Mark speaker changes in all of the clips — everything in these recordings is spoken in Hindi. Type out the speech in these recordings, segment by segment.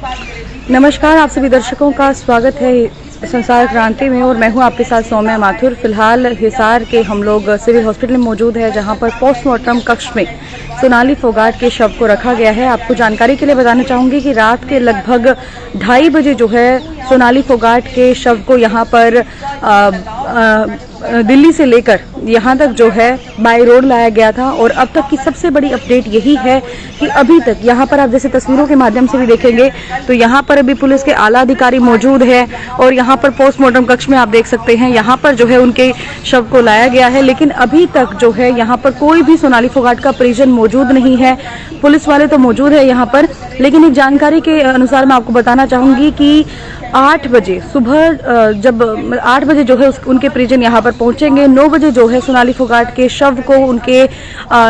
Speaker 1: नमस्कार, आप सभी दर्शकों का स्वागत है संसार क्रांति में और मैं हूं आपके साथ सौम्या माथुर। फिलहाल हिसार के हम लोग सिविल हॉस्पिटल में मौजूद है, जहां पर पोस्टमार्टम कक्ष में सोनाली फोगाट के शव को रखा गया है। आपको जानकारी के लिए बताना चाहूंगी कि रात के लगभग 2:30 बजे जो है सोनाली फोगाट के शव को यहां पर दिल्ली से लेकर यहाँ तक जो है बाय रोड लाया गया था। और अब तक की सबसे बड़ी अपडेट यही है कि अभी तक यहाँ पर आप जैसे तस्वीरों के माध्यम से भी देखेंगे तो यहाँ पर अभी पुलिस के आला अधिकारी मौजूद है और यहाँ पर पोस्टमार्टम कक्ष में आप देख सकते हैं यहाँ पर जो है उनके शव को लाया गया है। लेकिन अभी तक जो है यहाँ पर कोई भी सोनाली फोगाट का परिजन मौजूद नहीं है। पुलिस वाले तो मौजूद है यहाँ पर, लेकिन एक जानकारी के अनुसार मैं आपको बताना चाहूंगी कि 8 बजे सुबह जब 8 बजे जो है उनके परिजन यहाँ पर पहुंचेंगे। 9 बजे जो है सोनाली फोगाट के शव को उनके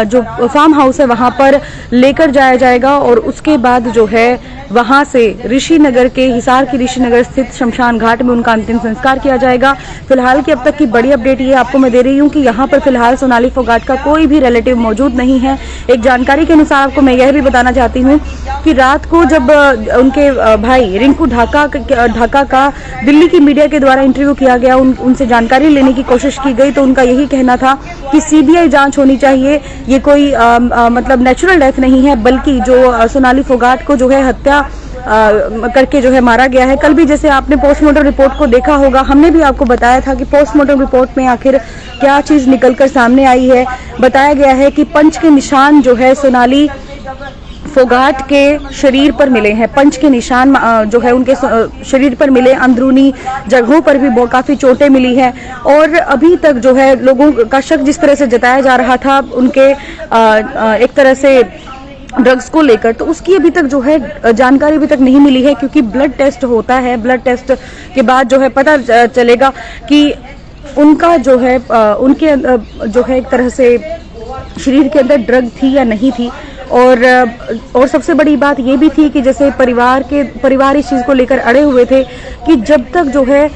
Speaker 1: जो फार्म हाउस है वहां पर लेकर जाया जाएगा और उसके बाद जो है वहां से ऋषिनगर के हिसार के ऋषिनगर स्थित शमशान घाट में उनका अंतिम संस्कार किया जाएगा। फिलहाल की अब तक की बड़ी अपडेट ये आपको मैं दे रही हूँ कि यहाँ पर फिलहाल सोनाली फोगाट का कोई भी रिलेटिव मौजूद नहीं है। एक जानकारी के अनुसार आपको मैं यह भी बताना चाहती हूँ कि रात को जब उनके भाई रिंकू ढाका का दिल्ली की मीडिया के द्वारा इंटरव्यू किया गया, उनसे जानकारी लेने की कोशिश की गई तो उनका यही कहना था कि सीबीआई जांच होनी चाहिए। ये कोई मतलब नेचुरल डेथ नहीं है, बल्कि जो सोनाली फोगाट को जो है हत्या करके जो है मारा गया है। कल भी जैसे आपने पोस्टमार्टम रिपोर्ट को देखा होगा, हमने भी आपको बताया था कि पोस्टमार्टम रिपोर्ट में आखिर क्या चीज निकलकर सामने आई है। बताया गया है कि पंच के निशान जो है सोनाली फोगाट के शरीर पर मिले हैं। पंच के निशान जो है उनके शरीर पर मिले, अंदरूनी जगहों पर भी काफी चोटें मिली हैं। और अभी तक जो है लोगों का शक जिस तरह से जताया जा रहा था उनके एक तरह से ड्रग्स को लेकर, तो उसकी अभी तक जो है जानकारी अभी तक नहीं मिली है, क्योंकि ब्लड टेस्ट होता है। ब्लड टेस्ट के बाद जो है पता चलेगा कि उनका जो है उनके जो है एक तरह से शरीर के अंदर ड्रग थी या नहीं थी। और सबसे बड़ी बात ये भी थी कि जैसे परिवार इस चीज को लेकर अड़े हुए थे कि जब तक जो है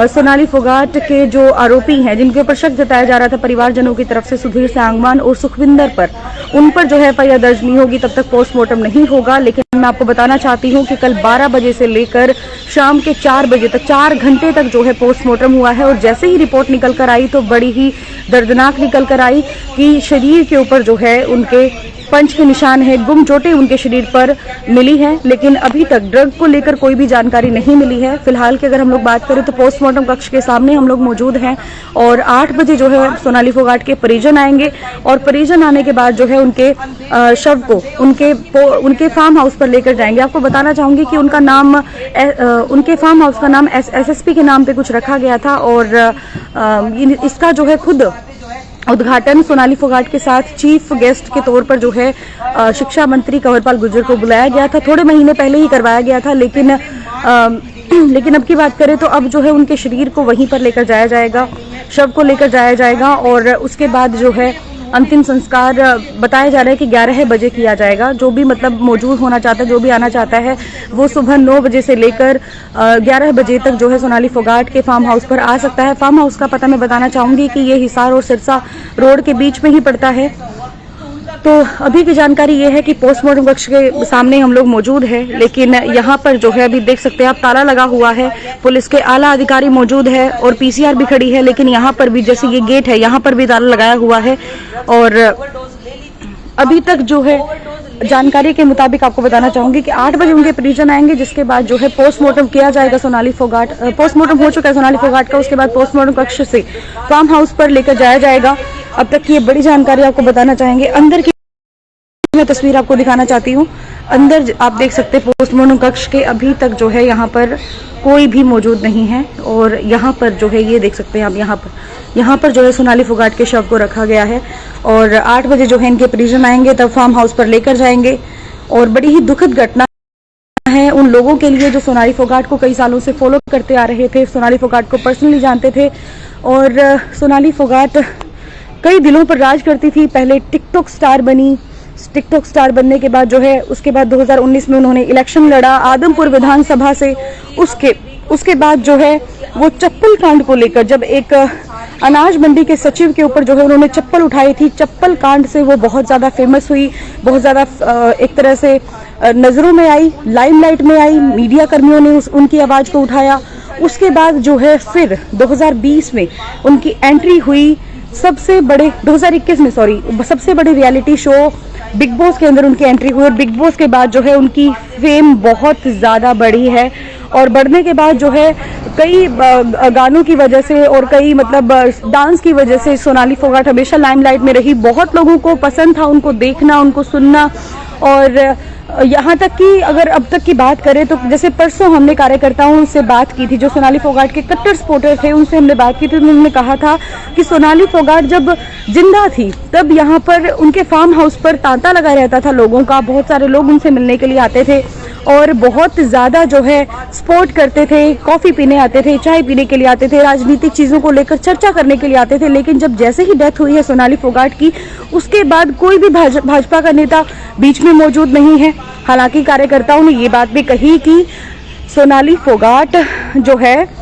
Speaker 1: सोनाली फोगाट के जो आरोपी हैं, जिनके ऊपर शक जताया जा रहा था परिवारजनों की तरफ से, सुधीर सांगवान और सुखविंदर पर, उन पर जो है एफआईआर दर्ज नहीं होगी, तब तक पोस्टमार्टम नहीं होगा। लेकिन मैं आपको बताना चाहती हूँ कि कल 12 बजे से लेकर शाम के 4 बजे तक 4 घंटे तक जो है पोस्टमार्टम हुआ है। और जैसे ही रिपोर्ट निकल कर आई तो बड़ी ही दर्दनाक निकल कर आई कि शरीर के ऊपर जो है उनके पंच के निशान है, गुम चोटें उनके शरीर पर मिली हैं। लेकिन अभी तक ड्रग को लेकर कोई भी जानकारी नहीं मिली है। फिलहाल की अगर हम लोग बात करें तो पोस्टमार्टम कक्ष के सामने हम लोग मौजूद हैं और 8 बजे जो है सोनाली फोगाट के परिजन आएंगे और परिजन आने के बाद जो है उनके शव को उनके फार्म हाउस पर लेकर जाएंगे। आपको बताना चाहूंगी कि उनका नाम उनके फार्म हाउस का नाम एसएसपी के नाम पे कुछ रखा गया था और इसका जो है खुद उद्घाटन सोनाली फोगाट के साथ चीफ गेस्ट के तौर पर जो है शिक्षा मंत्री कंवरपाल गुर्जर को बुलाया गया था। थोड़े महीने पहले ही करवाया गया था, लेकिन अब की बात करें तो अब जो है उनके शरीर को वहीं पर लेकर जाया जाएगा, शव को लेकर जाया जाएगा और उसके बाद जो है अंतिम संस्कार बताया जा रहा है कि 11 बजे किया जाएगा। जो भी मतलब मौजूद होना चाहता है, जो भी आना चाहता है, वो सुबह 9 बजे से लेकर 11 बजे तक जो है सोनाली फोगाट के फार्म हाउस पर आ सकता है। फार्म हाउस का पता मैं बताना चाहूंगी कि ये हिसार और सिरसा रोड के बीच में ही पड़ता है। तो अभी की जानकारी ये है कि पोस्टमार्टम कक्ष के सामने हम लोग मौजूद है, लेकिन यहाँ पर जो है अभी देख सकते हैं आप ताला लगा हुआ है, पुलिस के आला अधिकारी मौजूद है और पीसीआर भी खड़ी है। लेकिन यहाँ पर भी जैसे ये गेट है, यहाँ पर भी ताला लगाया हुआ है। और अभी तक जो है जानकारी के मुताबिक आपको बताना चाहूंगी कि 8 बजे उनके परिजन आएंगे, जिसके बाद जो है पोस्टमार्टम किया जाएगा सोनाली फोगाट। पोस्टमार्टम हो चुका है सोनाली फोगाट का, उसके बाद पोस्टमार्टम कक्ष से फार्म हाउस पर लेकर जाया जाएगा। अब तक की ये बड़ी जानकारी आपको बताना चाहेंगे। अंदर की मैं तस्वीर आपको दिखाना चाहती हूँ। अंदर आप देख सकते हैं पोस्टमार्टम कक्ष के अभी तक जो है यहाँ पर कोई भी मौजूद नहीं है। और यहाँ पर जो है ये देख सकते हैं आप, यहाँ पर जो है सोनाली फोगाट के शव को रखा गया है और 8 बजे जो है इनके परिजन आएंगे, तब फार्म हाउस पर लेकर जाएंगे। और बड़ी ही दुखद घटना है उन लोगों के लिए जो सोनाली फोगाट को कई सालों से फॉलो करते आ रहे थे, सोनाली फोगाट को पर्सनली जानते थे। और सोनाली फोगाट कई दिलों पर राज करती थी। पहले टिकटॉक स्टार बनी, टिकटॉक स्टार बनने के बाद जो है उसके बाद 2019 में उन्होंने इलेक्शन लड़ा आदमपुर विधानसभा से। उसके बाद जो है वो चप्पल कांड को लेकर, जब एक अनाज मंडी के सचिव के ऊपर जो है उन्होंने चप्पल उठाई थी, चप्पल कांड से वो बहुत ज़्यादा फेमस हुई, बहुत ज़्यादा एक तरह से नज़रों में आई, लाइमलाइट में आई, मीडिया कर्मियों ने उनकी आवाज़ को उठाया। उसके बाद जो है फिर 2020 में उनकी एंट्री हुई सबसे बड़े 2021 में सबसे बड़े रियलिटी शो बिग बॉस के अंदर उनकी एंट्री हुई, और बिग बॉस के बाद जो है उनकी फेम बहुत ज़्यादा बढ़ी है। और बढ़ने के बाद जो है कई गानों की वजह से और कई मतलब डांस की वजह से सोनाली फोगाट हमेशा लाइमलाइट में रही। बहुत लोगों को पसंद था उनको देखना, उनको सुनना। और यहाँ तक कि अगर अब तक की बात करें तो जैसे परसों हमने कार्यकर्ताओं से बात की थी जो सोनाली फोगाट के कट्टर सपोर्टर थे, उनसे हमने बात की थी। उन्होंने कहा था कि सोनाली फोगाट जब जिंदा थी तब यहाँ पर उनके फार्म हाउस पर तांता लगा रहता था लोगों का, बहुत सारे लोग उनसे मिलने के लिए आते थे और बहुत ज़्यादा जो है सपोर्ट करते थे, कॉफ़ी पीने आते थे, चाय पीने के लिए आते थे, राजनीतिक चीज़ों को लेकर चर्चा करने के लिए आते थे। लेकिन जब जैसे ही डेथ हुई है सोनाली फोगाट की, उसके बाद कोई भी भाजपा का नेता बीच में मौजूद नहीं है। हालांकि कार्यकर्ताओं ने ये बात भी कही कि सोनाली फोगाट जो है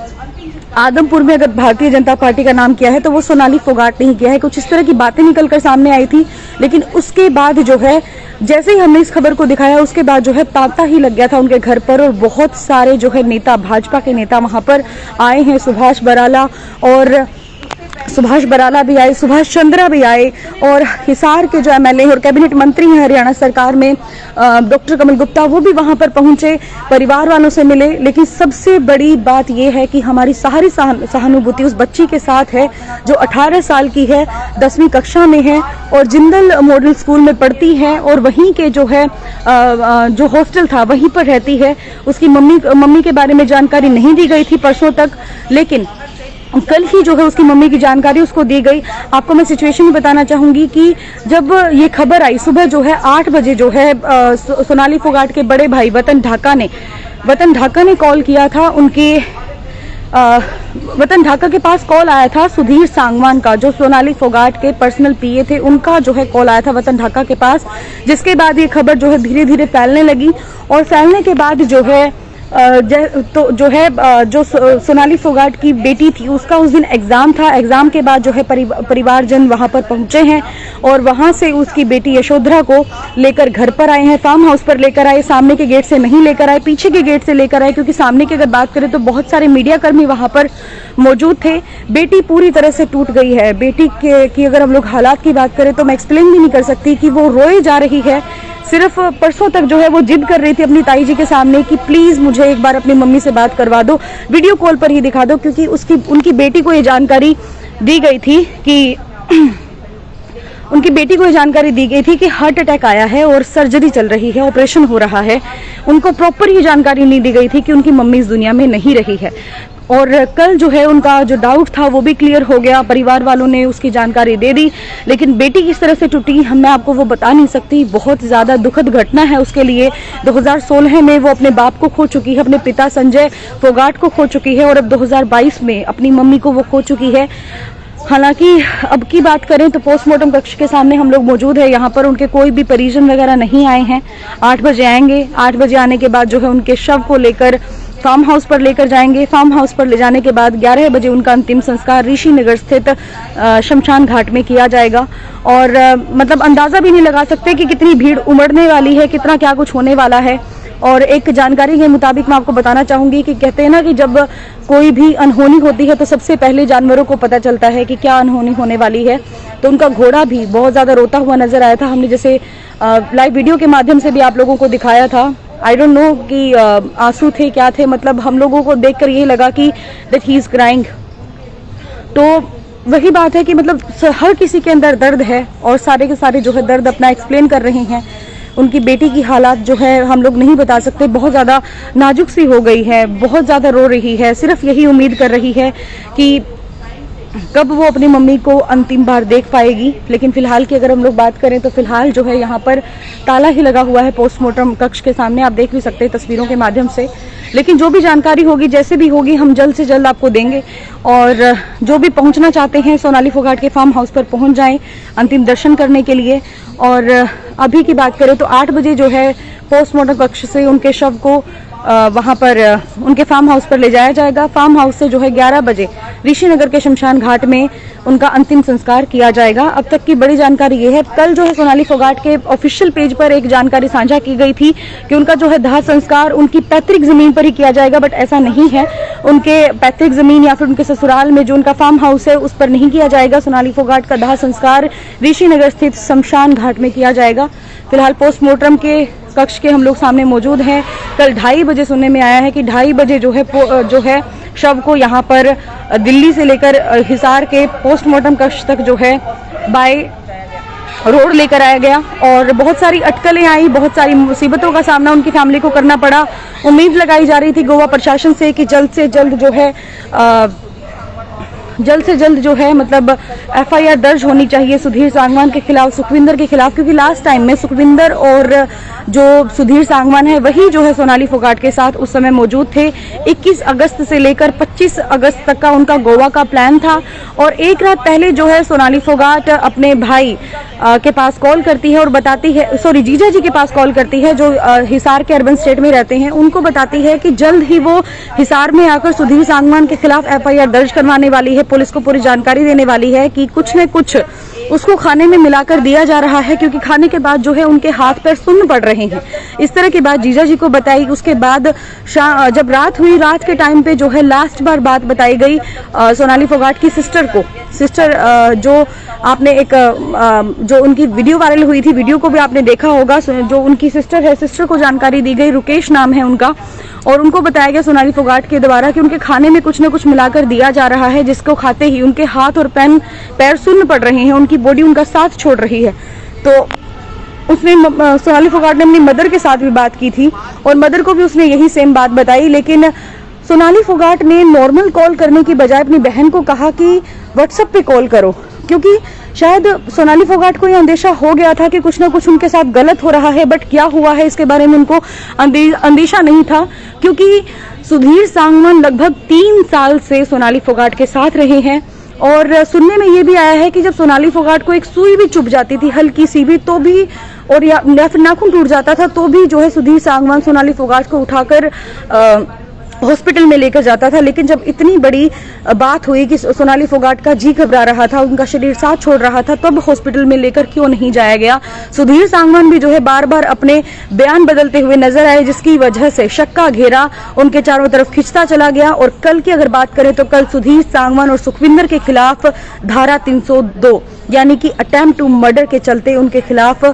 Speaker 1: आदमपुर में अगर भारतीय जनता पार्टी का नाम किया है तो वो सोनाली फोगाट नहीं किया है, कुछ इस तरह की बातें निकलकर सामने आई थी। लेकिन उसके बाद जो है जैसे ही हमने इस खबर को दिखाया उसके बाद जो है तांता ही लग गया था उनके घर पर, और बहुत सारे जो है नेता, भाजपा के नेता वहां पर आए हैं। सुभाष बराला भी आए, सुभाष चंद्रा भी आए, और हिसार के जो एमएलए और कैबिनेट मंत्री हैं हरियाणा सरकार में डॉक्टर कमल गुप्ता, वो भी वहां पर पहुंचे, परिवार वालों से मिले। लेकिन सबसे बड़ी बात यह है कि हमारी सारी सहानुभूति उस बच्ची के साथ है जो 18 साल की है, 10वीं कक्षा में है और जिंदल मॉडल स्कूल में पढ़ती है, और वहीं के जो है जो हॉस्टल था वहीं पर रहती है। उसकी मम्मी के बारे में जानकारी नहीं दी गई थी परसों तक, लेकिन कल ही जो है उसकी मम्मी की जानकारी उसको दी गई। आपको मैं सिचुएशन बताना चाहूंगी कि जब ये खबर आई सुबह जो है 8 बजे जो है सोनाली फोगाट के बड़े भाई वतन ढाका ने कॉल किया था। उनके वतन ढाका के पास कॉल आया था सुधीर सांगवान का, जो सोनाली फोगाट के पर्सनल पीए थे, उनका जो है कॉल आया था वतन ढाका के पास। जिसके बाद ये खबर जो है धीरे धीरे फैलने लगी, और फैलने के बाद जो है जो सोनाली फोगाट की बेटी थी उसका उस दिन एग्जाम था। एग्जाम के बाद जो है परिवारजन वहां पर पहुंचे हैं और वहां से उसकी बेटी यशोधरा को लेकर घर पर आए हैं, फार्म हाउस पर लेकर आए। सामने के गेट से नहीं लेकर आए, पीछे के गेट से लेकर आए, क्योंकि सामने की अगर बात करें तो बहुत सारे मीडिया कर्मी वहां पर मौजूद थे। बेटी पूरी तरह से टूट गई है। बेटी की अगर हम लोग हालात की बात करें तो मैं एक्सप्लेन भी नहीं कर सकती कि वो रोए जा रही है। सिर्फ परसों तक जो है वो जिद कर रही थी अपनी ताई जी के सामने कि प्लीज मुझे एक बार अपनी मम्मी से बात करवा दो, वीडियो कॉल पर ही दिखा दो, क्योंकि उनकी बेटी को ये जानकारी दी गई थी कि उनकी बेटी को ये जानकारी दी गई थी कि हार्ट अटैक आया है और सर्जरी चल रही है, ऑपरेशन हो रहा है। उनको प्रॉपर ये जानकारी नहीं दी गई थी कि उनकी मम्मी इस दुनिया में नहीं रही है। और कल जो है उनका जो डाउट था वो भी क्लियर हो गया, परिवार वालों ने उसकी जानकारी दे दी। लेकिन बेटी किस तरह से टूटी मैं आपको वो बता नहीं सकती। बहुत ज़्यादा दुखद घटना है उसके लिए। 2016 में वो अपने बाप को खो चुकी है, अपने पिता संजय फोगाट को खो चुकी है, और अब 2022 में अपनी मम्मी को वो खो चुकी है। हालांकि अब की बात करें तो पोस्टमार्टम कक्ष के सामने हम लोग मौजूद है। यहाँ पर उनके कोई भी परिजन वगैरह नहीं आए हैं। 8 बजे आएंगे। 8 बजे आने के बाद जो है उनके शव को लेकर फार्म हाउस पर लेकर जाएंगे। फार्म हाउस पर ले जाने के बाद 11 बजे उनका अंतिम संस्कार ऋषि नगर स्थित शमशान घाट में किया जाएगा। और मतलब अंदाजा भी नहीं लगा सकते कि कितनी भीड़ उमड़ने वाली है, कितना क्या कुछ होने वाला है। और एक जानकारी के मुताबिक मैं आपको बताना चाहूंगी कि कहते हैं ना कि जब कोई भी अनहोनी होती है तो सबसे पहले जानवरों को पता चलता है कि क्या अनहोनी होने वाली है। तो उनका घोड़ा भी बहुत ज्यादा रोता हुआ नजर आया था। हमने जैसे लाइव वीडियो के माध्यम से भी आप लोगों को दिखाया था। आई डोंट नो कि आंसू थे क्या थे, मतलब हम लोगों को देखकर यही लगा कि दैट ही इज क्राइंग। तो वही बात है कि मतलब हर किसी के अंदर दर्द है और सारे के सारे जो है दर्द अपना एक्सप्लेन कर रहे हैं। उनकी बेटी की हालात जो है हम लोग नहीं बता सकते, बहुत ज़्यादा नाजुक सी हो गई है, बहुत ज़्यादा रो रही है, सिर्फ यही उम्मीद कर रही है कि कब वो अपनी मम्मी को अंतिम बार देख पाएगी। लेकिन फिलहाल की अगर हम लोग बात करें तो फिलहाल जो है यहाँ पर ताला ही लगा हुआ है पोस्टमार्टम कक्ष के सामने, आप देख भी सकते हैं तस्वीरों के माध्यम से। लेकिन जो भी जानकारी होगी, जैसे भी होगी, हम जल्द से जल्द आपको देंगे। और जो भी पहुंचना चाहते हैं सोनाली फोगाट के फार्म हाउस पर पहुंच जाएं अंतिम दर्शन करने के लिए। और अभी की बात करें तो 8 बजे जो है पोस्टमार्टम कक्ष से उनके शव को वहां पर उनके फार्म हाउस पर ले जाया जाएगा। फार्म हाउस से जो है 11 बजे ऋषिनगर के शमशान घाट में उनका अंतिम संस्कार किया जाएगा। अब तक की बड़ी जानकारी ये है, कल जो है सोनाली फोगाट के ऑफिशियल पेज पर एक जानकारी साझा की गई थी कि उनका जो है दाह संस्कार उनकी पैतृक जमीन पर ही किया जाएगा, बट ऐसा नहीं है। उनके पैतृक जमीन या फिर उनके ससुराल में जो उनका फार्म हाउस है उस पर नहीं किया जाएगा। सोनाली फोगाट का दाह संस्कार ऋषिनगर स्थित शमशान घाट में किया जाएगा। फिलहाल पोस्टमार्टम के कक्ष के हम लोग सामने मौजूद हैं। कल 2:30 बजे सुनने में आया है कि 2:30 बजे जो है शव को यहाँ पर दिल्ली से लेकर हिसार के पोस्टमार्टम कक्ष तक जो है बाय रोड लेकर आया गया और बहुत सारी अटकलें आई, बहुत सारी मुसीबतों का सामना उनकी फैमिली को करना पड़ा। उम्मीद लगाई जा रही थी गोवा प्रशासन से कि जल्द से जल्द जो है मतलब FIR दर्ज होनी चाहिए सुधीर सांगवान के खिलाफ, सुखविंदर के खिलाफ, क्योंकि लास्ट टाइम में सुखविंदर और जो सुधीर सांगवान है वही जो है सोनाली फोगाट के साथ उस समय मौजूद थे। 21 अगस्त से लेकर 25 अगस्त तक का उनका गोवा का प्लान था और एक रात पहले जो है सोनाली फोगाट अपने भाई के पास कॉल करती है और बताती है, सॉरी जीजा जी के पास कॉल करती है जो हिसार के अर्बन स्टेट में रहते हैं। उनको बताती है कि जल्द ही वो हिसार में आकर सुधीर सांगवान के खिलाफ FIR दर्ज करवाने वाली है, पुलिस को पूरी जानकारी देने वाली है कि कुछ न कुछ उसको खाने में मिलाकर दिया जा रहा है, क्योंकि खाने के बाद जो है उनके हाथ पैर सुन्न पड़ रहे हैं। इस तरह की बात जीजा जी को बताई। उसके बाद जब रात हुई, रात के टाइम पे जो है लास्ट बार बात बताई गई सोनाली फोगाट की सिस्टर को। सिस्टर जो आपने एक जो उनकी वीडियो वायरल हुई थी, वीडियो को भी आपने देखा होगा, जो उनकी सिस्टर है, सिस्टर को जानकारी दी गई, रुकेश नाम है उनका, और उनको बताया गया सोनाली फोगाट के द्वारा कि उनके खाने में कुछ न कुछ मिलाकर दिया जा रहा है, जिसको खाते ही उनके हाथ और पैर सुन्न पड़ रहे हैं, उनकी बॉडी उनका साथ छोड़ रही है। तो उसने सोनाली फोगाट ने अपनी मदर के साथ भी बात की थी और मदर को भी उसने यही सेम बात बताई, लेकिन सोनाली फोगाट ने नॉर्मल कॉल करने की बजाय अपनी बहन को कहा कि व्हाट्सएप पे कॉल करो, क्योंकि शायद सोनाली फोगाट को यह अंदेशा हो गया था कि कुछ ना कुछ उनके साथ गलत हो रहा है, बट क्या हुआ है इसके बारे में उनको अंदेशा नहीं था, क्योंकि सुधीर सांगवान लगभग 3 साल से सोनाली फोगाट के साथ रहे हैं। और सुनने में ये भी आया है कि जब सोनाली फोगाट को एक सुई भी चुभ जाती थी, हल्की सी भी, तो भी, और या फिर नाखून टूट जाता था, तो भी जो है सुधीर सांगवान सोनाली फोगाट को उठाकर हॉस्पिटल में लेकर जाता था। लेकिन जब इतनी बड़ी बात हुई कि सोनाली फोगाट का जी घबरा रहा था, उनका शरीर साथ छोड़ रहा था, तब हॉस्पिटल में लेकर क्यों नहीं जाया गया। सुधीर सांगवान भी जो है बार बार अपने बयान बदलते हुए नजर आए, जिसकी वजह से शक का घेरा उनके चारों तरफ खिंचता चला गया। और कल की अगर बात करें तो कल सुधीर सांगवान और सुखविंदर के खिलाफ धारा 302 यानी कि अटेम्प्ट टू मर्डर के चलते उनके खिलाफ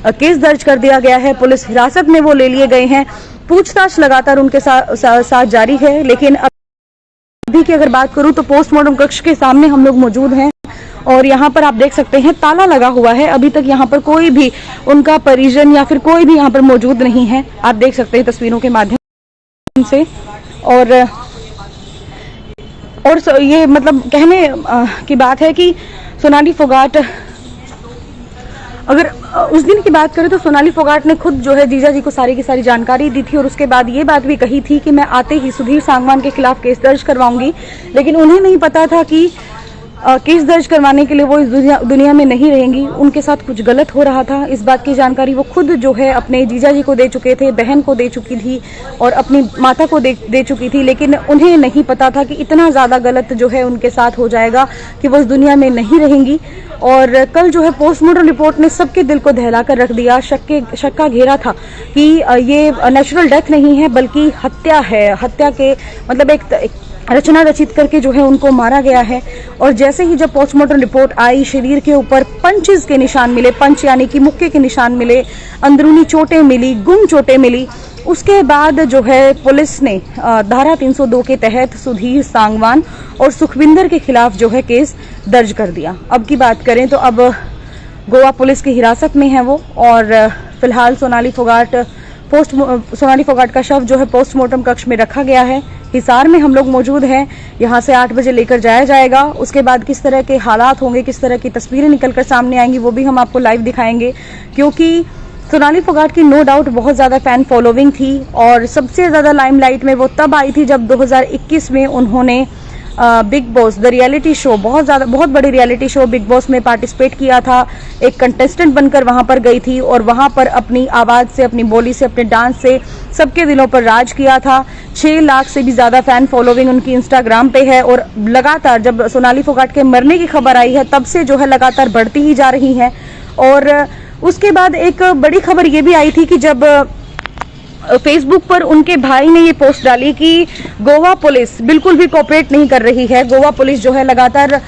Speaker 1: केस दर्ज कर दिया गया है। पुलिस हिरासत में वो ले लिए गए हैं। पूछताछ लगातार उनके साथ जारी है। लेकिन अभी की अगर बात करूं तो पोस्टमार्टम कक्ष के सामने हम लोग मौजूद हैं और यहाँ पर आप देख सकते हैं ताला लगा हुआ है। अभी तक यहाँ पर कोई भी उनका परिजन या फिर कोई भी यहाँ पर मौजूद नहीं है। आप देख सकते हैं तस्वीरों के माध्यम से। और ये मतलब कहने की बात है कि सोनाली फोगाट, अगर उस दिन की बात करें तो सोनाली फोगाट ने खुद जो है जीजा जी को सारी की सारी जानकारी दी थी और उसके बाद ये बात भी कही थी कि मैं आते ही सुधीर सांगवान के खिलाफ केस दर्ज करवाऊंगी। लेकिन उन्हें नहीं पता था कि केस दर्ज करवाने के लिए वो इस दुनिया में नहीं रहेंगी, उनके साथ कुछ गलत हो रहा था। इस बात की जानकारी वो खुद जो है अपने जीजा जी को दे चुके थे, बहन को दे चुकी थी और अपनी माता को दे चुकी थी। लेकिन उन्हें नहीं पता था कि इतना ज़्यादा गलत जो है उनके साथ हो जाएगा कि वो इस दुनिया में नहीं रहेंगी। और कल जो है पोस्टमार्टम रिपोर्ट ने सबके दिल को दहला कर रख दिया। शक का घेरा था कि ये नेचुरल डेथ नहीं है बल्कि हत्या है। हत्या के मतलब एक रचना रचित करके जो है उनको मारा गया है। और जैसे ही जब पोस्टमार्टम रिपोर्ट आई, शरीर के ऊपर पंचेस के निशान मिले, पंच यानी कि मुक्के के निशान मिले, अंदरूनी चोटें मिली, गुम चोटें मिली। उसके बाद जो है पुलिस ने धारा 302 के तहत सुधीर सांगवान और सुखविंदर के खिलाफ जो है केस दर्ज कर दिया। अब की बात करें तो अब गोवा पुलिस की हिरासत में है वो और फिलहाल सोनाली फोगाट का शव जो है पोस्टमार्टम कक्ष में रखा गया है। हिसार में हम लोग मौजूद हैं। यहाँ से 8 बजे लेकर जाया जाएगा। उसके बाद किस तरह के हालात होंगे, किस तरह की तस्वीरें निकलकर सामने आएंगी, वो भी हम आपको लाइव दिखाएंगे। क्योंकि सोनाली फोगाट की नो डाउट बहुत ज़्यादा फैन फॉलोइंग थी और सबसे ज़्यादा लाइमलाइट में वो तब आई थी जब 2021 में उन्होंने big boss the reality show, बहुत बड़ी रियलिटी शो बिग बॉस में पार्टिसिपेट किया था। एक कंटेस्टेंट बनकर वहां पर गई थी और वहां पर अपनी आवाज से, अपनी बोली से, अपने डांस से सबके दिलों पर राज किया था। 6 लाख से भी ज्यादा फैन फॉलोइंग उनकी इंस्टाग्राम पे है और लगातार जब सोनाली फोगाट के मरने की खबर आई है तब से जो है लगातार बढ़ती ही जा रही है। और उसके बाद एक बड़ी खबर ये भी आई थी कि जब फेसबुक पर उनके भाई ने ये पोस्ट डाली कि गोवा पुलिस बिल्कुल भी कोऑपरेट नहीं कर रही है। गोवा पुलिस जो है लगातार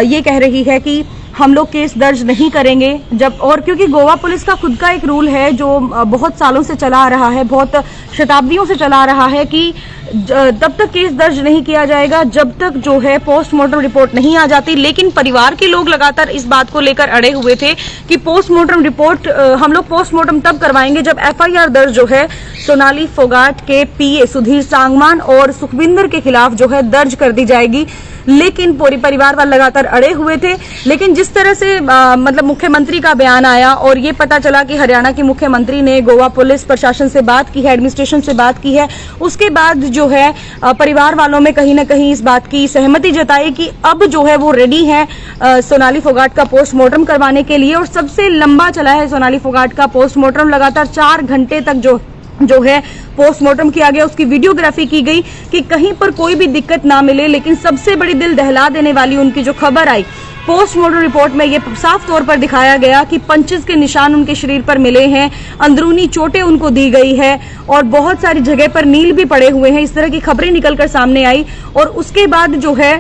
Speaker 1: ये कह रही है कि हम लोग केस दर्ज नहीं करेंगे। जब और क्योंकि गोवा पुलिस का खुद का एक रूल है जो बहुत सालों से चला आ रहा है, बहुत शताब्दियों से चला आ रहा है कि तब तक केस दर्ज नहीं किया जाएगा जब तक जो है पोस्टमार्टम रिपोर्ट नहीं आ जाती। लेकिन परिवार के लोग लगातार इस बात को लेकर अड़े हुए थे कि पोस्टमार्टम रिपोर्ट हम लोग पोस्टमार्टम तब करवाएंगे जब एफआईआर दर्ज जो है सोनाली फोगाट के पीए सुधीर सांगवान और सुखविंदर के खिलाफ जो है दर्ज कर दी जाएगी। लेकिन पूरी परिवार वाले लगातार अड़े हुए थे। लेकिन जिस तरह से मतलब मुख्यमंत्री का बयान आया और ये पता चला कि हरियाणा के मुख्यमंत्री ने गोवा पुलिस प्रशासन से बात की है, एडमिनिस्ट्रेशन से बात की है, उसके बाद जो है परिवार वालों में कहीं ना कहीं इस बात की सहमति जताई कि अब जो है वो रेडी है सोनाली फोगाट का पोस्टमार्टम करवाने के लिए। और सबसे लंबा चला है सोनाली फोगाट का पोस्टमार्टम, लगातार 4 घंटे तक जो है पोस्टमार्टम किया गया, उसकी वीडियोग्राफी की गई कि कहीं पर कोई भी दिक्कत ना मिले। लेकिन सबसे बड़ी दिल दहला देने वाली उनकी जो खबर आई पोस्टमार्टम रिपोर्ट में, ये साफ तौर पर दिखाया गया कि पंचेस के निशान उनके शरीर पर मिले हैं, अंदरूनी चोटें उनको दी गई है और बहुत सारी जगह पर नील भी पड़े हुए हैं। इस तरह की खबरें निकलकर सामने आई। और उसके बाद जो है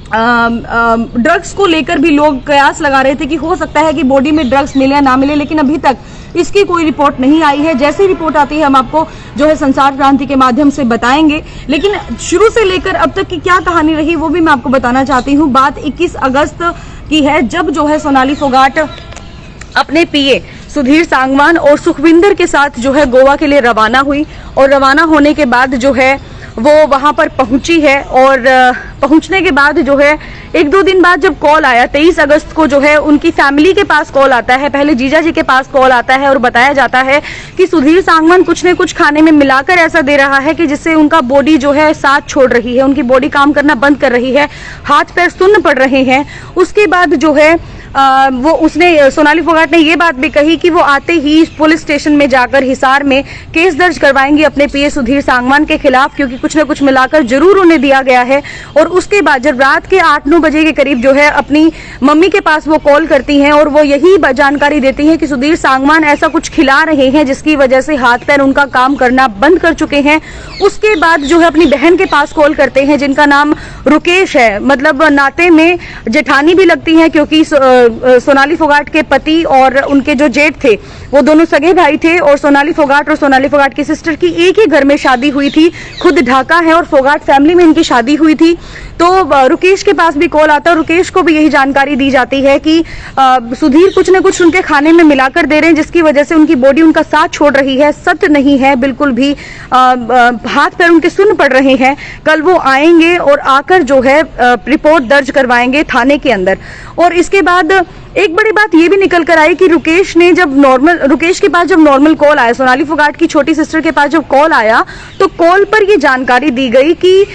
Speaker 1: ड्रग्स को लेकर भी लोग कयास लगा रहे थे कि हो सकता है कि बॉडी में ड्रग्स मिले या ना मिले, लेकिन अभी तक इसकी कोई रिपोर्ट नहीं आई है। जैसे ही रिपोर्ट आती है हम आपको जो है संसार क्रांति के माध्यम से बताएंगे। लेकिन शुरू से लेकर अब तक की क्या कहानी रही वो भी मैं आपको बताना चाहती हूँ। बात 21 अगस्त की है जब जो है सोनाली फोगाट अपने पीए सुधीर सांगवान और सुखविंदर के साथ जो है गोवा के लिए रवाना हुई। और रवाना होने के बाद जो है वो वहां पर पहुंची है और पहुंचने के बाद जो है 1-2 दिन बाद जब कॉल आया 23 अगस्त को जो है उनकी फैमिली के पास कॉल आता है। पहले जीजा जी के पास कॉल आता है और बताया जाता है कि सुधीर सांगवान कुछ न कुछ खाने में मिलाकर ऐसा दे रहा है कि जिससे उनका बॉडी जो है साथ छोड़ रही है, उनकी बॉडी काम करना बंद कर रही है, हाथ पैर सुन्न पड़ रहे हैं। उसके बाद जो है वो उसने सोनाली फोगाट ने ये बात भी कही कि वो आते ही पुलिस स्टेशन में जाकर हिसार में केस दर्ज करवाएंगे अपने पीए सुधीर सांगवान के खिलाफ, क्योंकि कुछ न कुछ मिलाकर जरूर उन्हें दिया गया है। और उसके बाद जब रात के 8-9 बजे के करीब जो है अपनी मम्मी के पास वो कॉल करती हैं और वो यही जानकारी देती हैं कि सुधीर सांगवान ऐसा कुछ खिला रहे हैं जिसकी वजह से हाथ पैर उनका काम करना बंद कर चुके हैं। उसके बाद जो है अपनी बहन के पास कॉल करते हैं जिनका नाम रुकेश है, मतलब नाते में जेठानी भी लगती है क्योंकि सोनाली फोगाट के पति और उनके जो जेठ थे वो दोनों सगे भाई थे। और सोनाली फोगाट की सिस्टर की एक ही घर में शादी हुई थी, खुद ढाका है और फोगाट फैमिली में इनकी शादी हुई थी। तो रुकेश के पास भी कॉल आता है, रुकेश को भी यही जानकारी दी जाती है कि सुधीर कुछ न कुछ उनके खाने में मिलाकर दे रहे हैं जिसकी वजह से उनकी बॉडी उनका साथ छोड़ रही है, सत्य नहीं है बिल्कुल भी, हाथ पैर उनके सुन्न पड़ रहे हैं। कल वो आएंगे और आकर जो है रिपोर्ट दर्ज करवाएंगे थाने के अंदर। और इसके बाद एक बड़ी बात ये भी निकल कर आई कि रुकेश के पास जब नॉर्मल कॉल आया, सोनाली फोगाट की छोटी सिस्टर के पास जब कॉल आया तो कॉल पर ये जानकारी दी गई कि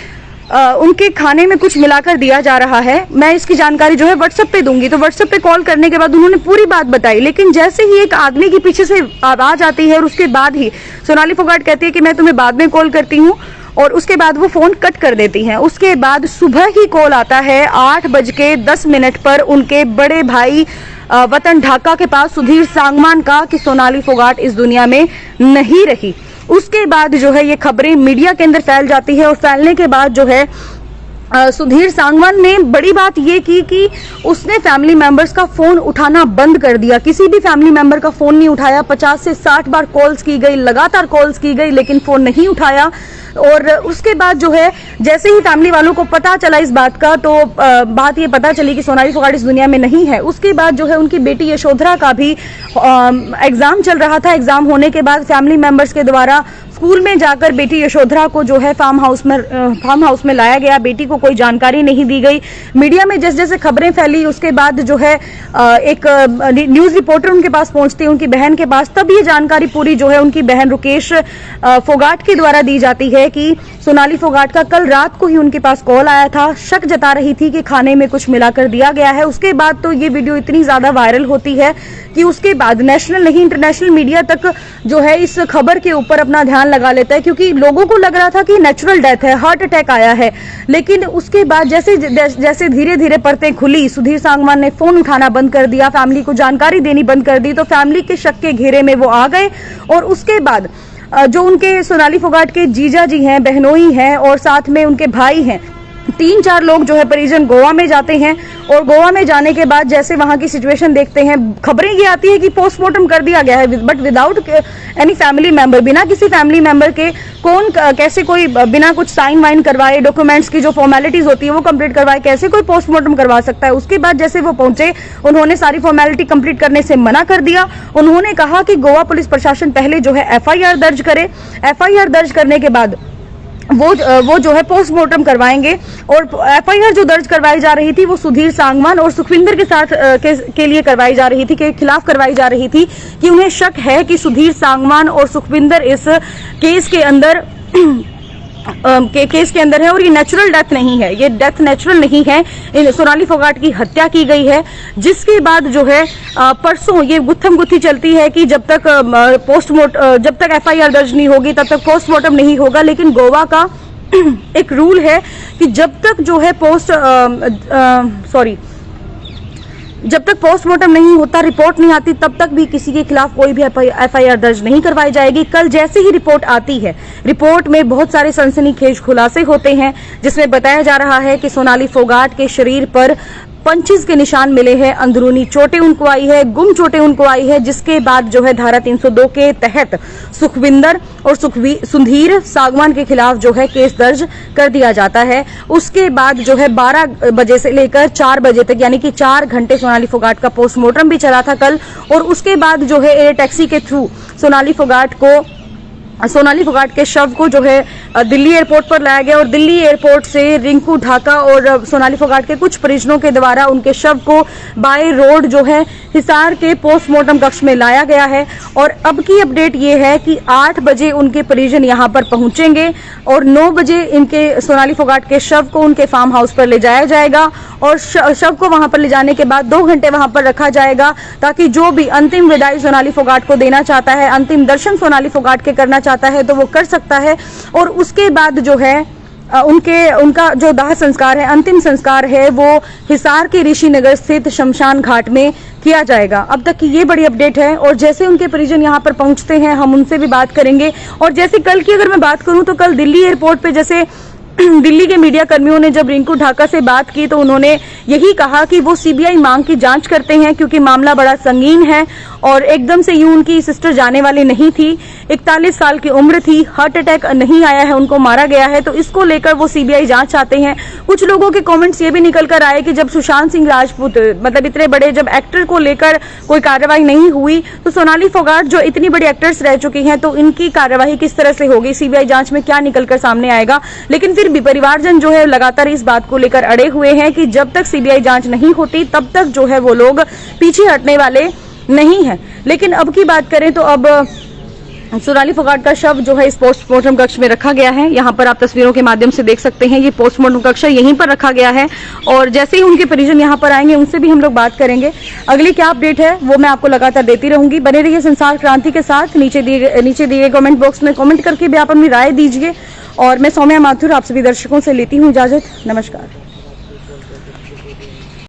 Speaker 1: उनके खाने में कुछ मिलाकर दिया जा रहा है। मैं इसकी जानकारी जो है व्हाट्सएप पे दूंगी। तो व्हाट्सएप पे कॉल करने के बाद उन्होंने पूरी बात बताई, लेकिन जैसे ही एक आदमी के पीछे से आवाज आती है और उसके बाद ही सोनाली फोगाट कहती है कि मैं तुम्हें बाद में कॉल करती हूँ और उसके बाद वो फोन कट कर देती हैं। उसके बाद सुबह ही कॉल आता है 8:10 पर उनके बड़े भाई वतन ढाका के पास सुधीर सांगवान का कि सोनाली फोगाट इस दुनिया में नहीं रही। उसके बाद जो है ये खबरें मीडिया के अंदर फैल जाती है और फैलने के बाद जो है सुधीर सांगवान ने बड़ी बात ये की कि उसने फैमिली मेंबर्स का फोन उठाना बंद कर दिया। किसी भी फैमिली मेंबर का फोन नहीं उठाया। 50 से 60 बार कॉल्स की गई, लगातार कॉल्स की गई, लेकिन फोन नहीं उठाया। और उसके बाद जो है जैसे ही फैमिली वालों को पता चला इस बात का, तो बात ये पता चली कि सोनाली फोगाट इस दुनिया में नहीं है। उसके बाद जो है उनकी बेटी यशोधरा का भी एग्जाम चल रहा था। एग्जाम होने के बाद फैमिली मेंबर्स के द्वारा स्कूल में जाकर बेटी यशोधरा को जो है फार्म हाउस में लाया गया। बेटी को कोई जानकारी नहीं दी गई। मीडिया में जैसे जैसे खबरें फैली उसके बाद जो है एक न्यूज रिपोर्टर उनके पास पहुंचती है, उनकी बहन के पास, तब ये जानकारी पूरी जो है उनकी बहन रुकेश फोगाट के द्वारा दी जाती है है कि सोनाली फोगाट का कल रात को ही उनके पास कॉल आया था, शक जता रही थी कि खाने में कुछ मिलाकर दिया गया है। उसके बाद तो ये वीडियो इतनी ज्यादा वायरल होती है कि उसके बाद नेशनल नहीं इंटरनेशनल मीडिया तक जो है इस खबर के ऊपर अपना ध्यान लगा लेता है, क्योंकि लोगों को लग रहा था कि नेचुरल डेथ है, हार्ट अटैक आया है। लेकिन उसके बाद जैसे धीरे धीरे परतें खुली, सुधीर सांगवान ने फोन उठाना बंद कर दिया, फैमिली को जानकारी देनी बंद कर दी, तो फैमिली के शक के घेरे में वो आ गए। और उसके बाद जो उनके सोनाली फोगाट के जीजा जी हैं, बहनोई हैं और साथ में उनके भाई हैं, 3-4 लोग जो है परिजन गोवा में जाते हैं। और गोवा में जाने के बाद जैसे वहां की सिचुएशन देखते हैं, खबरें ये आती है कि पोस्टमार्टम कर दिया गया है, but without any family member, बिना किसी फैमिली मेंबर के कौन कैसे कोई बिना कुछ साइन वाइन करवाए, डॉक्यूमेंट्स की जो फॉर्मेलिटीज होती है वो कंप्लीट करवाए, कैसे कोई पोस्टमार्टम करवा सकता है। उसके बाद जैसे वो पहुंचे, उन्होंने सारी फॉर्मेलिटी कंप्लीट करने से मना कर दिया। उन्होंने कहा कि गोवा पुलिस प्रशासन पहले जो है एफआईआर दर्ज करे, एफआईआर दर्ज करने के बाद वो जो है पोस्टमार्टम करवाएंगे। और एफआईआर जो दर्ज करवाई जा रही थी वो सुधीर सांगवान और सुखविंदर के साथ के लिए करवाई जा रही थी, के खिलाफ करवाई जा रही थी, कि उन्हें शक है कि सुधीर सांगवान और सुखविंदर इस केस के अंदर केस के अंदर है और ये नेचुरल डेथ नहीं है, ये डेथ नेचुरल नहीं है, सोनाली फोगाट की हत्या की गई है। जिसके बाद जो है परसों ये गुत्थम गुत्थी चलती है कि जब तक एफआईआर दर्ज नहीं होगी तब तक पोस्टमार्टम नहीं होगा। लेकिन गोवा का एक रूल है कि जब तक जो है जब तक पोस्टमार्टम नहीं होता, रिपोर्ट नहीं आती, तब तक भी किसी के खिलाफ कोई भी एफआईआर दर्ज नहीं करवाई जाएगी। कल जैसे ही रिपोर्ट आती है, रिपोर्ट में बहुत सारे सनसनीखेज खुलासे होते हैं, जिसमें बताया जा रहा है कि सोनाली फोगाट के शरीर पर पंचेस के निशान मिले हैं, अंदरूनी चोटें उनको आई है, गुम चोटें उनको आई है। जिसके बाद जो है धारा 302 के तहत सुखविंदर और सुधीर सांगवान के खिलाफ जो है केस दर्ज कर दिया जाता है। उसके बाद जो है 12 बजे से लेकर 4 बजे तक, यानी कि 4 घंटे सोनाली फोगाट का पोस्टमार्टम भी चला था कल। और उसके बाद जो है एयर टैक्सी के थ्रू सोनाली फोगाट के शव को जो है दिल्ली एयरपोर्ट पर लाया गया और दिल्ली एयरपोर्ट से रिंकू ढाका और सोनाली फोगाट के कुछ परिजनों के द्वारा उनके शव को बाय रोड जो है हिसार के पोस्टमार्टम कक्ष में लाया गया है। और अब की अपडेट ये है कि 8 बजे उनके परिजन यहां पर पहुंचेंगे और 9 बजे इनके सोनाली फोगाट के शव को उनके फार्म हाउस पर ले जाया जाएगा। और शव को वहां पर ले जाने के बाद 2 घंटे वहां पर रखा जाएगा, ताकि जो भी अंतिम विदाई सोनाली फोगाट को देना चाहता है, अंतिम दर्शन सोनाली फोगाट के करना चाहता है तो वो कर सकता है। और उसके बाद जो है उनका जो दाह संस्कार है, अंतिम संस्कार है, वो हिसार के ऋषिनगर स्थित शमशान घाट में किया जाएगा। अब तक की ये बड़ी अपडेट है। और जैसे उनके परिजन यहाँ पर पहुंचते हैं, हम उनसे भी बात करेंगे। और जैसे कल की अगर मैं बात करूं तो कल दिल्ली एयरपोर्ट पे जैसे दिल्ली के मीडिया कर्मियों ने जब रिंकू ढाका से बात की तो उन्होंने यही कहा कि वो सीबीआई मांग की जांच करते हैं, क्योंकि मामला बड़ा संगीन है और एकदम से यूं उनकी सिस्टर जाने वाली नहीं थी, 41 साल की उम्र थी, हार्ट अटैक नहीं आया है, उनको मारा गया है, तो इसको लेकर वो सीबीआई जांच चाहते हैं। कुछ लोगों के कमेंट्स ये भी निकल कर आए कि जब सुशांत सिंह राजपूत, मतलब इतने बड़े जब एक्टर को लेकर कोई कार्रवाई नहीं हुई, तो सोनाली फोगाट जो इतनी बड़ी एक्टर्स रह चुकी हैं तो इनकी कार्रवाई किस तरह से होगी, सीबीआई जांच में क्या निकलकर सामने आएगा। लेकिन फिर भी परिवारजन जो है लगातार इस बात को लेकर अड़े हुए हैं कि जब तक सीबीआई जांच नहीं होती तब तक जो है वो लोग पीछे हटने वाले नहीं है। लेकिन अब की बात करें तो अब सोनाली फोगाट का शव जो है इस पोस्टमार्टम कक्ष में रखा गया है। यहाँ पर आप तस्वीरों के माध्यम से देख सकते हैं, ये पोस्टमार्टम कक्ष यहीं पर रखा गया है। और जैसे ही उनके परिजन यहाँ पर आएंगे उनसे भी हम लोग बात करेंगे। अगली क्या अपडेट है वो मैं आपको लगातार देती रहूंगी। बने रहिए संसार क्रांति के साथ। नीचे दिए कमेंट बॉक्स में कमेंट करके भी आप अपनी राय दीजिए। और मैं सौम्या माथुर आप सभी दर्शकों से लेती हूँ इजाजत। नमस्कार।